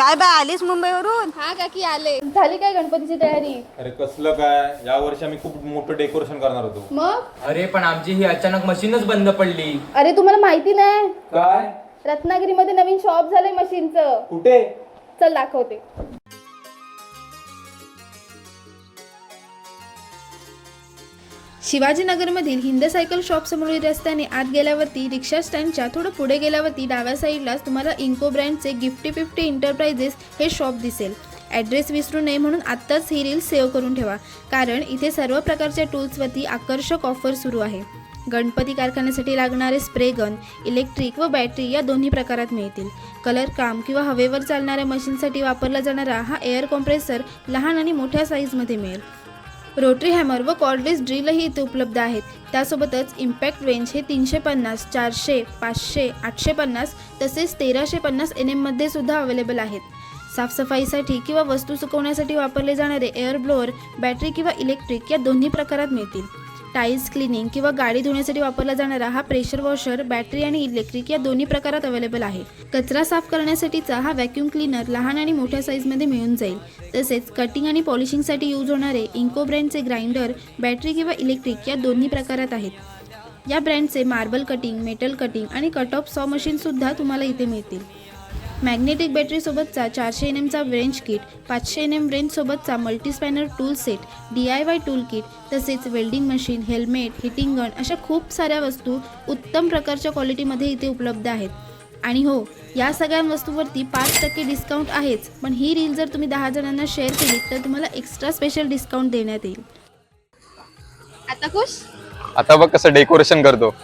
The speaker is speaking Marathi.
काय बाय आलीस मुंबईवरून? हा काकी आले. झाली काय गणपतीची तयारी? अरे कसलं काय, या वर्षी आम्ही खूप मोठं डेकोरेशन करणार होतो. मग अरे पण आमची ही अचानक मशीनच बंद पडली. अरे तुम्हाला माहिती नाही, काय? रत्नागिरीमध्ये नवीन शॉप झालंय मशीनचं. कुठे? चल दाखवते. शिवाजीनगरमधील हिंद सायकल शॉप समोरील रस्त्याने आत गेल्यावरती रिक्षा स्टँडच्या थोडं पुढे गेल्यावरती डाव्या साईडलाच तुम्हाला इन्को ब्रँडचे गिफ्टी फिफ्टी इंटरप्राइजेस हे शॉप दिसेल. ॲड्रेस विसरू नये म्हणून आत्ताच ही रील सेव्ह करून ठेवा, कारण इथे सर्व प्रकारच्या टूल्सवरती आकर्षक ऑफर सुरू आहे. गणपती कारखान्यासाठी लागणारे स्प्रे गन, इलेक्ट्रिक व बॅटरी या दोन्ही प्रकारात मिळतील. कलर काम किंवा हवेवर चालणाऱ्या मशीनसाठी वापरला जाणारा हा एअर कॉम्प्रेसर लहान आणि मोठ्या साईजमध्ये मिळेल. रोटरी हॅमर व कॉर्डलेस ड्रिलही इथे उपलब्ध आहेत. त्यासोबतच इम्पॅक्ट रेंज हे 350, 400, 500, 850 तसेच 1350 NM मध्ये सुद्धा अवेलेबल आहेत. साफसफाईसाठी किंवा वस्तू सुकवण्यासाठी वापरले जाणारे एअर ब्लोअर बॅटरी किंवा इलेक्ट्रिक या दोन्ही प्रकारात मिळतील. टाईल्स क्लिनिंग किंवा गाडी धुण्यासाठी वापरला जाणारा हा प्रेशर वॉशर बॅटरी आणि इलेक्ट्रिक या दोन्ही प्रकारात अवेलेबल आहे. कचरा साफ करण्यासाठीचा हा व्हॅक्यूम क्लीनर लहान आणि मोठ्या साईजमध्ये मिळून जाईल. तसेच कटिंग आणि पॉलिशिंगसाठी यूज होणारे इन्को ब्रँडचे ग्राइंडर बॅटरी किंवा इलेक्ट्रिक या दोन्ही प्रकारात आहेत. या ब्रँडचे मार्बल कटिंग, मेटल कटिंग आणि कट ऑफ सॉ मशीनसुद्धा तुम्हाला इथे मिळतील. मॅग्नेटिक बॅटरीसोबतचा 400 NMचा रेंज किट, 500 NM रेंजसोबतचा multispanner tool set, DIY tool kit तसेच welding machine, helmet, heating gun अशा खूप साऱ्या वस्तू उत्तम प्रकारच्या क्वालिटीमध्ये इथे उपलब्ध आहेत. आणि हो, या सगळ्या वस्तूंवरती 5% डिस्काउंट आहेच, पण ही रील जर तुम्ही 10 जणांना शेअर केली तर तुम्हाला एक्स्ट्रा स्पेशल डिस्काउंट देण्यात येईल. आता खुश? आता बघ कसं डेकोरेशन करतो.